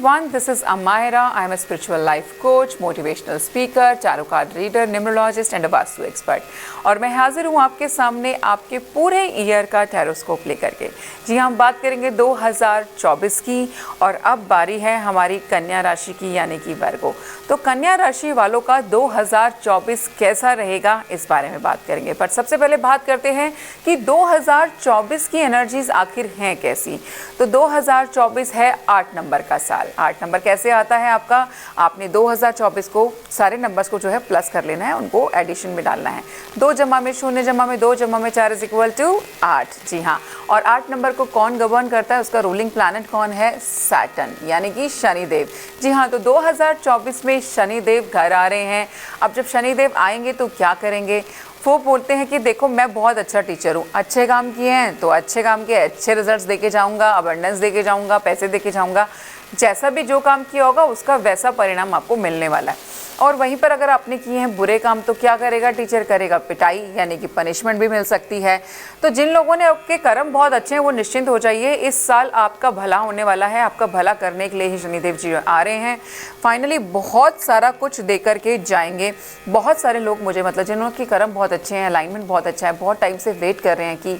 everyone, this is Amaira. I am a spiritual life coach, motivational speaker, tarot card reader, numerologist and a vastu expert. और मैं हाजिर हूँ आपके सामने आपके पूरे ईयर का टैरोस्कोप लेकर के। जी हाँ, हम बात करेंगे 2024 की और अब बारी है हमारी कन्या राशि की यानी कि वर्गो। तो कन्या राशि वालों का 2024 कैसा रहेगा इस बारे में बात करेंगे। पर सबसे पहले बात करते हैं कि 2024 की एनर्जीज आखिर हैं कैसी। तो 2024 है 8 नंबर का साल। 8 नंबर कैसे आता है आपका? आपने 2024 को सारे नंबर्स को जो है प्लस कर लेना है, उनको एडिशन में डालना है। 2 जमा में 0 जमा में 2 जमा में 4 = 8। जी हाँ, और 8 नंबर को कौन गवर्न करता है, उसका रूलिंग प्लैनेट कौन है? सैटर्न यानी कि शनिदेव। जी हाँ, तो 2024 में शनिदेव घर आ रहे हैं। अब जब शनिदेव आएंगे तो क्या करेंगे? वो बोलते हैं कि देखो मैं बहुत अच्छा टीचर हूँ, अच्छे काम किए हैं तो अच्छे काम के अच्छे रिजल्ट्स देके जाऊँगा, अबंडेंस देके जाऊँगा, पैसे देके जाऊँगा। जैसा भी जो काम किया होगा उसका वैसा परिणाम आपको मिलने वाला है। और वहीं पर अगर आपने किए हैं बुरे काम तो क्या करेगा टीचर? करेगा पिटाई यानी कि पनिशमेंट भी मिल सकती है। तो जिन लोगों ने आपके कर्म बहुत अच्छे हैं वो निश्चिंत हो जाइए, इस साल आपका भला होने वाला है। आपका भला करने के लिए ही शनिदेव जी आ रहे हैं। फाइनली बहुत सारा कुछ दे करके जाएंगे। बहुत सारे लोग मुझे मतलब जिन्होंने कर्म बहुत अच्छे हैं, अलाइनमेंट बहुत अच्छा है, बहुत टाइम से वेट कर रहे हैं कि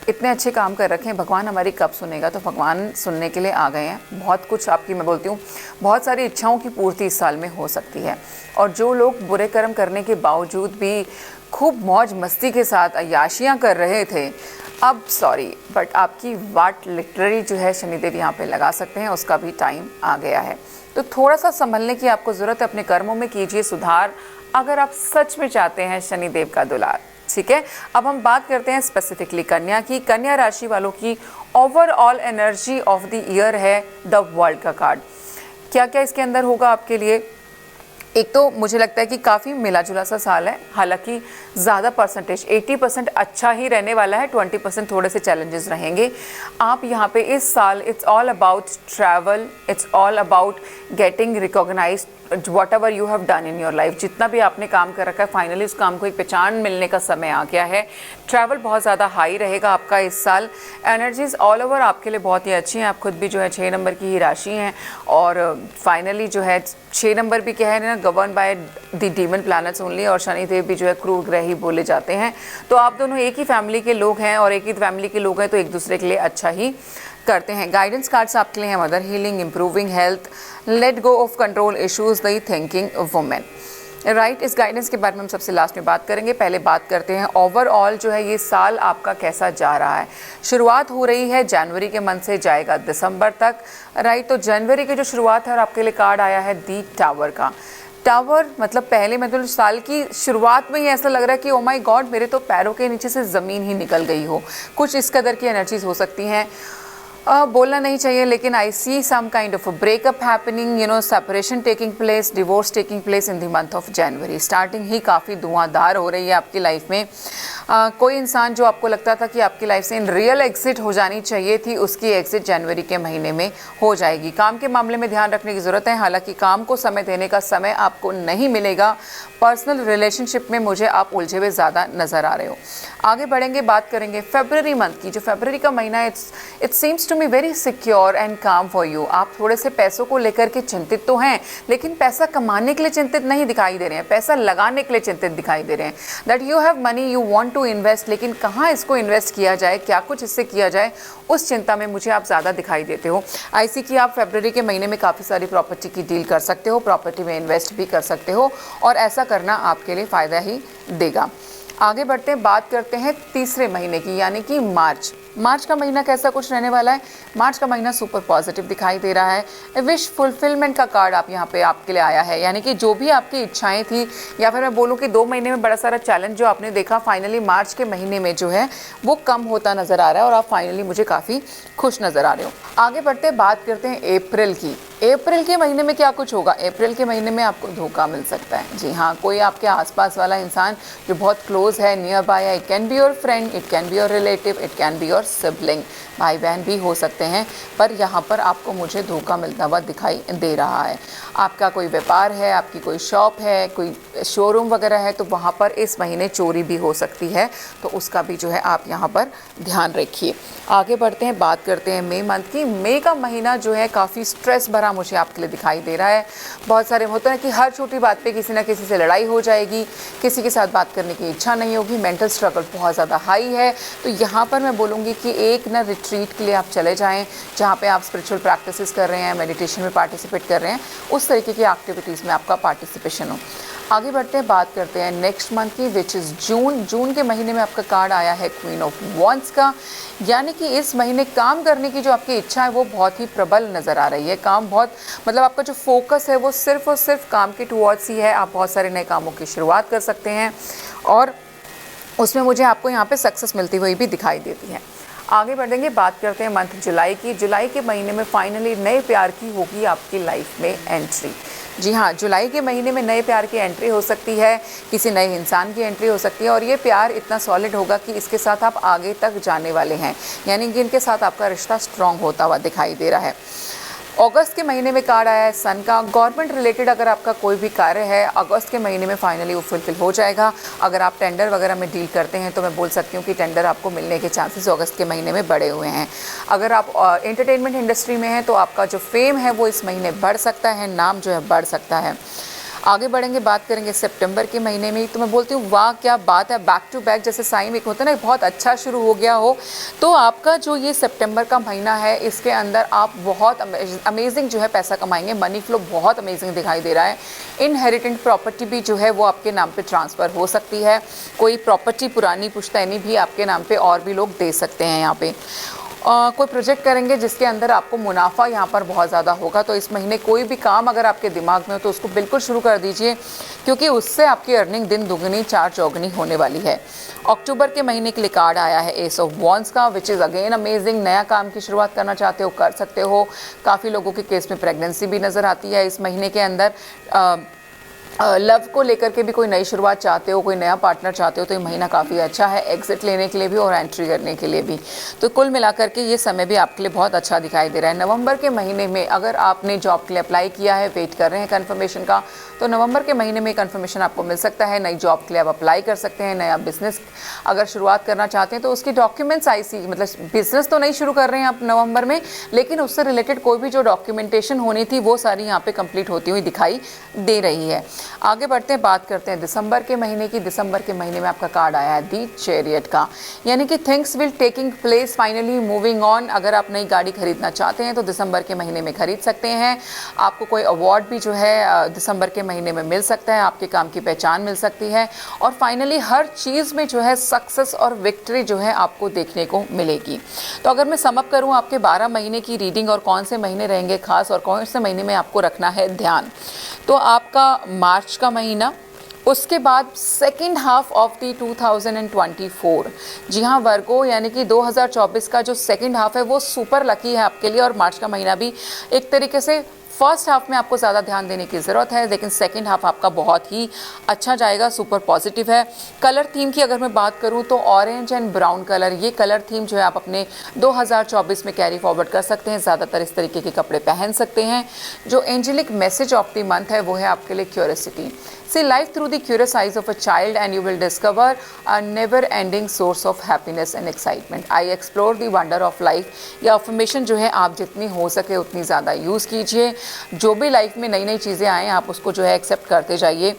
इतने अच्छे काम कर रखे हैं, भगवान हमारी कब सुनेगा। तो भगवान सुनने के लिए आ गए हैं। बहुत कुछ आपकी मैं बोलती हूँ, बहुत सारी इच्छाओं की पूर्ति इस साल में हो सकती है। और जो लोग बुरे कर्म करने के बावजूद भी खूब मौज मस्ती के साथ अय्याशियाँ कर रहे थे, अब सॉरी बट आपकी वाट लिटरली जो है शनिदेव यहाँ पे लगा सकते हैं, उसका भी टाइम आ गया है। तो थोड़ा सा संभलने की आपको ज़रूरत है। अपने कर्मों में कीजिए सुधार अगर आप सच में चाहते हैं शनिदेव का दुलार। ठीक है, अब हम बात करते हैं स्पेसिफिकली कन्या की। कन्या राशि वालों की overall energy of the year है द वर्ल्ड का कार्ड। क्या क्या इसके अंदर होगा आपके लिए? एक तो मुझे लगता है कि काफ़ी मिला जुला सा साल है। हालांकि ज़्यादा परसेंटेज 80% अच्छा ही रहने वाला है, 20% थोड़े से चैलेंजेस रहेंगे। आप यहाँ पे इस साल it's all about travel, it's all about getting recognised whatever you have done in your life. जितना भी आपने काम कर रखा है फाइनली उस काम को एक पहचान मिलने का समय आ गया है। ट्रैवल बहुत ज़्यादा हाई रहेगा आपका इस साल। एनर्जीज ऑल ओवर आपके लिए बहुत ही अच्छी हैं। आप खुद भी जो है 6 नंबर की ही राशि हैं और फाइनली जो है 6 नंबर भी क्या है ना, govern by the demon planets only. और शनिदेव भी जो है क्रूर ग्रह ही बोले जाते हैं। तो आप दोनों एक ही फैमिली के लोग हैं और एक ही फैमिली के लोग हैं तो एक दूसरे के लिए अच्छा ही करते हैं। गाइडेंस कार्ड्स आपके लिए हैं mother healing, improving health, let go of control issues, the thinking women. Right, इस गाइडेंस के बारे में हम सबसे लास्ट में बात करेंगे। पहले बात करते हैं ओवरऑल जो है ये साल आपका कैसा जा रहा है। शुरुआत हो रही है जनवरी के मंथ से, जाएगा दिसंबर तक। राइट, तो जनवरी की जो शुरुआत है और आपके लिए कार्ड आया है दी टावर का। टावर मतलब पहले मतलब साल की शुरुआत में ही ऐसा लग रहा है कि ओ माय गॉड मेरे तो पैरों के नीचे से ज़मीन ही निकल गई हो। कुछ इस कदर की एनर्जीज हो सकती हैं। बोलना नहीं चाहिए लेकिन I see some kind of breakup happening, you know, separation taking place, divorce taking place in the month of January. Starting ही काफ़ी धुआंधार हो रही है आपकी लाइफ में। कोई इंसान जो आपको लगता था कि आपकी लाइफ से इन रियल एग्जिट हो जानी चाहिए थी, उसकी एग्जिट जनवरी के महीने में हो जाएगी। काम के मामले में ध्यान रखने की ज़रूरत है। हालांकि काम को समय देने का समय आपको नहीं मिलेगा। पर्सनल रिलेशनशिप में मुझे आप उलझे हुए ज़्यादा नज़र आ रहे हो। आगे बढ़ेंगे, बात करेंगे फरवरी मंथ की। जो फरवरी का महीना है it seems to me very secure and calm for you. आप थोड़े से पैसों को लेकर के चिंतित तो हैं लेकिन पैसा कमाने के लिए चिंतित नहीं दिखाई दे रहे हैं, पैसा लगाने के लिए चिंतित दिखाई दे रहे हैं। That you have money, you want to invest, लेकिन कहाँ इसको इन्वेस्ट किया जाए, क्या कुछ इससे किया जाए, उस चिंता में मुझे आप ज़्यादा दिखाई देते हो। ऐसी कि आप फरवरी के महीने में काफ़ी सारी प्रॉपर्टी की डील कर सकते हो, प्रॉपर्टी में इन्वेस्ट भी कर सकते हो और ऐसा करना आपके लिए फ़ायदा ही देगा। आगे बढ़ते हैं, बात करते हैं तीसरे महीने की यानी कि मार्च। मार्च का महीना कैसा कुछ रहने वाला है? मार्च का महीना सुपर पॉजिटिव दिखाई दे रहा है। विश फुलफिलमेंट का कार्ड आप यहाँ पे आपके लिए आया है, यानी कि जो भी आपकी इच्छाएं थी या फिर मैं बोलूँ कि 2 महीने में बड़ा सारा चैलेंज जो आपने देखा फाइनली मार्च के महीने में जो है वो कम होता नज़र आ रहा है और आप फाइनली मुझे काफ़ी खुश नज़र आ रहे हो। आगे बढ़ते बात करते हैं अप्रैल की। अप्रैल के महीने में क्या कुछ होगा? अप्रैल के महीने में आपको धोखा मिल सकता है। जी हाँ, कोई आपके आसपास वाला इंसान जो बहुत क्लोज है, नियर बाय है, it can be your friend, it can be your relative, it can be your your sibling, भाई बहन भी हो सकते हैं, पर यहाँ पर आपको मुझे धोखा मिलता हुआ दिखाई दे रहा है। आपका कोई व्यापार है, आपकी कोई शॉप है, कोई शोरूम वगैरह है, तो वहाँ पर इस महीने चोरी भी हो सकती है, तो उसका भी जो है आप यहाँ पर ध्यान रखिए। आगे बढ़ते हैं, बात करते हैं मई मंथ की। मई का महीना जो है काफ़ी स्ट्रेस भरा मुझे आपके लिए दिखाई दे रहा है। बहुत सारे होता है कि हर छोटी बात पे किसी ना किसी से लड़ाई हो जाएगी, किसी के साथ बात करने की इच्छा नहीं होगी, मेंटल स्ट्रगल बहुत ज़्यादा हाई है। तो यहाँ पर मैं बोलूँगी कि एक ना रिट्रीट के लिए आप चले जाएँ, जहाँ पर आप स्पिरिचुअल प्रैक्टिसेस कर रहे हैं, मेडिटेशन में पार्टिसिपेट कर रहे हैं, उस तरीके की एक्टिविटीज़ में आपका पार्टिसिपेशन हो। आगे बढ़ते हैं, बात करते हैं नेक्स्ट मंथ की, विच इज़ जून। जून के महीने में आपका कार्ड आया है क्वीन ऑफ वॉन्ड्स का, यानी कि इस महीने काम करने की जो आपकी इच्छा है वो बहुत ही प्रबल नज़र आ रही है। काम बहुत, मतलब आपका जो फोकस है वो सिर्फ और सिर्फ काम के टुवर्ड्स ही है। आप बहुत सारे नए कामों की शुरुआत कर सकते हैं और उसमें मुझे आपको यहाँ पे सक्सेस मिलती हुई भी दिखाई देती है। आगे बढ़ेंगे, बात करते हैं मंथ जुलाई की। जुलाई के महीने में फाइनली नए प्यार की होगी आपकी लाइफ में एंट्री। जी हाँ, जुलाई के महीने में नए प्यार की एंट्री हो सकती है, किसी नए इंसान की एंट्री हो सकती है और ये प्यार इतना सॉलिड होगा कि इसके साथ आप आगे तक जाने वाले हैं, यानी कि इनके साथ आपका रिश्ता स्ट्रॉन्ग होता हुआ दिखाई दे रहा है। अगस्त के महीने में कार्ड आया है सन का। गवर्नमेंट रिलेटेड अगर आपका कोई भी कार्य है, अगस्त के महीने में फाइनली वो फुलफिल हो जाएगा। अगर आप टेंडर वगैरह में डील करते हैं तो मैं बोल सकती हूँ कि टेंडर आपको मिलने के चांसेस अगस्त के महीने में बढ़े हुए हैं। अगर आप एंटरटेनमेंट इंडस्ट्री में हैं तो आपका जो फेम है वो इस महीने बढ़ सकता है, नाम जो है बढ़ सकता है। आगे बढ़ेंगे, बात करेंगे सितंबर के महीने में। तो मैं बोलती हूँ वाह क्या बात है, बैक टू बैक जैसे साइन एक होता है ना, बहुत अच्छा शुरू हो गया हो। तो आपका जो ये सितंबर का महीना है इसके अंदर आप बहुत अमेजिंग जो है पैसा कमाएंगे। मनी फ्लो बहुत अमेजिंग दिखाई दे रहा है। इनहेरिटेंट प्रॉपर्टी भी जो है वो आपके नाम पे ट्रांसफ़र हो सकती है। कोई प्रॉपर्टी पुरानी पुश्तैनी भी आपके नाम पे और भी लोग दे सकते हैं यहाँ पे। कोई प्रोजेक्ट करेंगे जिसके अंदर आपको मुनाफा यहाँ पर बहुत ज़्यादा होगा। तो इस महीने कोई भी काम अगर आपके दिमाग में हो तो उसको बिल्कुल शुरू कर दीजिए, क्योंकि उससे आपकी अर्निंग दिन दुगनी चार चौगनी होने वाली है। अक्टूबर के महीने के लिए कार्ड आया है एस ऑफ वॉन्ड्स का, विच इज़ अगेन अमेजिंग। नया काम की शुरुआत करना चाहते हो कर सकते हो। काफ़ी लोगों के केस में प्रेगनेंसी भी नज़र आती है इस महीने के अंदर। लव को लेकर के भी कोई नई शुरुआत चाहते हो, कोई नया पार्टनर चाहते हो तो ये महीना काफ़ी अच्छा है एग्जिट लेने के लिए भी और एंट्री करने के लिए भी। तो कुल मिलाकर के ये समय भी आपके लिए बहुत अच्छा दिखाई दे रहा है। नवंबर के महीने में अगर आपने जॉब के लिए अप्लाई किया है, वेट कर रहे हैं कन्फर्मेशन का, तो नवंबर के महीने में कन्फर्मेशन आपको मिल सकता है। नई जॉब के लिए आप अप्लाई कर सकते हैं। नया बिजनेस अगर शुरुआत करना चाहते हैं तो उसकी डॉक्यूमेंट्स मतलब बिजनेस तो नहीं शुरू कर रहे हैं आप नवंबर में, लेकिन उससे रिलेटेड कोई भी जो डॉक्यूमेंटेशन होनी थी वो सारी यहाँ पे कंप्लीट होती हुई दिखाई दे रही है। आगे बढ़ते हैं, बात करते हैं दिसंबर के महीने की। दिसंबर के महीने में आपका कार्ड आया है दी चैरियट का, यानी कि things will taking place, finally moving on. अगर आप नई गाड़ी खरीदना चाहते हैं तो दिसंबर के महीने में खरीद सकते हैं। आपको कोई अवार्ड भी जो है दिसंबर के महीने में मिल सकता है, आपके काम की पहचान मिल सकती है और फाइनली हर चीज़ में जो है सक्सेस और विक्ट्री जो है आपको देखने को मिलेगी। तो अगर मैं समअप करूँ आपके 12 महीने की रीडिंग और कौन से महीने रहेंगे खास और कौन से महीने में आपको रखना है ध्यान, तो आपका मार्च का महीना, उसके बाद सेकेंड हाफ ऑफ दी 2024, जी हाँ वर्गो, यानी कि 2024 का जो सेकेंड हाफ है वो सुपर लकी है आपके लिए। और मार्च का महीना भी एक तरीके से फर्स्ट हाफ में आपको ज़्यादा ध्यान देने की ज़रूरत है, लेकिन सेकंड हाफ आपका बहुत ही अच्छा जाएगा, सुपर पॉजिटिव है। कलर थीम की अगर मैं बात करूं तो ऑरेंज एंड ब्राउन कलर, ये कलर थीम जो है आप अपने 2024 में कैरी फॉरवर्ड कर सकते हैं। ज़्यादातर इस तरीके के कपड़े पहन सकते हैं। जो angelic message of the month है वो है आपके लिए curiosity. See life through the curious eyes of a child and you will discover a never-ending source of happiness and excitement. I explore the wonder of life। ये affirmation जो है आप जितनी हो सके उतनी ज़्यादा यूज़ कीजिए। जो भी लाइफ में नई नई चीज़ें आएँ आप उसको जो है एक्सेप्ट करते जाइए।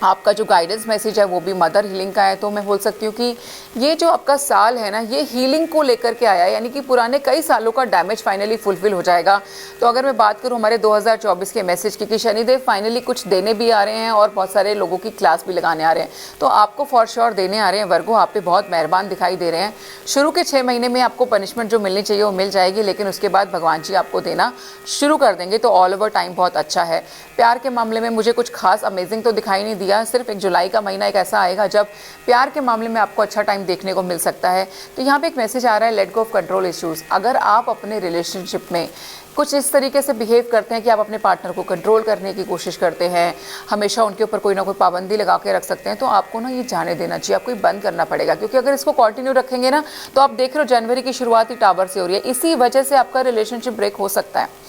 आपका जो गाइडेंस मैसेज है वो भी मदर हीलिंग का है। तो मैं बोल सकती हूँ कि ये जो आपका साल है ना, ये हीलिंग को लेकर के आया है, यानी कि पुराने कई सालों का डैमेज फाइनली फुलफिल हो जाएगा। तो अगर मैं बात करूँ हमारे 2024 के मैसेज की, कि शनिदेव फाइनली कुछ देने भी आ रहे हैं और बहुत सारे लोगों की क्लास भी लगाने आ रहे हैं, तो आपको फॉर श्योर देने आ रहे हैं। वर्गो आप पे बहुत मेहरबान दिखाई दे रहे हैं। शुरू के 6 महीने में आपको पनिशमेंट जो मिलनी चाहिए वो मिल जाएगी, लेकिन उसके बाद भगवान जी आपको देना शुरू कर देंगे। तो ऑल ओवर टाइम बहुत अच्छा है। प्यार के मामले में मुझे कुछ खास अमेजिंग तो दिखाई नहीं दिया, सिर्फ एक जुलाई का महीना एक ऐसा आएगा जब प्यार के मामले में आपको अच्छा टाइम देखने को मिल सकता है। तो यहाँ पे एक मैसेज आ रहा है, let go of control issues. अगर आप अपने रिलेशनशिप में कुछ इस तरीके से बिहेव करते हैं कि आप अपने पार्टनर को कंट्रोल करने की कोशिश करते हैं, हमेशा उनके ऊपर कोई ना कोई पाबंदी लगा के रख सकते हैं, तो आपको ना ये जाने देना चाहिए, आपको ये बंद करना पड़ेगा। क्योंकि अगर इसको कंटिन्यू रखेंगे ना, तो आप देख रहे हो जनवरी की शुरुआत ही टावर से हो रही है, इसी वजह से आपका रिलेशनशिप ब्रेक हो सकता है।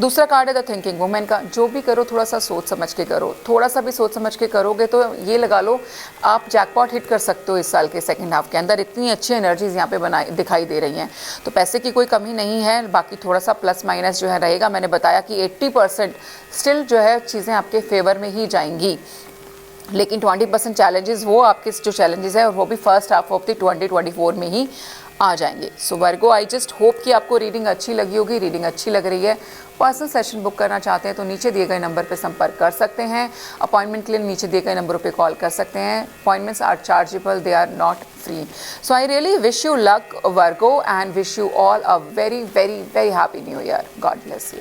दूसरा कार्ड है द थिंकिंग वुमेन का। जो भी करो थोड़ा सा सोच समझ के करो, थोड़ा सा भी सोच समझ के करोगे तो ये लगा लो आप जैकपॉट हिट कर सकते हो इस साल के सेकंड हाफ के अंदर। इतनी अच्छी एनर्जीज यहाँ पे दिखाई दे रही हैं। तो पैसे की कोई कमी नहीं है, बाकी थोड़ा सा प्लस माइनस जो है रहेगा। मैंने बताया कि 80% स्टिल जो है चीज़ें आपके फेवर में ही जाएंगी, लेकिन 20% चैलेंजेस, वो आपके जो चैलेंजेस है और वो भी फर्स्ट हाफ ऑफ द 2024 में ही आ जाएंगे। सो वर्गो, आई जस्ट होप कि आपको रीडिंग अच्छी लगी होगी। रीडिंग अच्छी लग रही है, पर्सनल सेशन बुक करना चाहते हैं तो नीचे दिए गए नंबर पर संपर्क कर सकते हैं। अपॉइंटमेंट के लिए नीचे दिए गए नंबरों पे कॉल कर सकते हैं। Appointments are chargeable, they are not free. So I really wish you luck Virgo and wish you all a very very very happy new year. God bless you.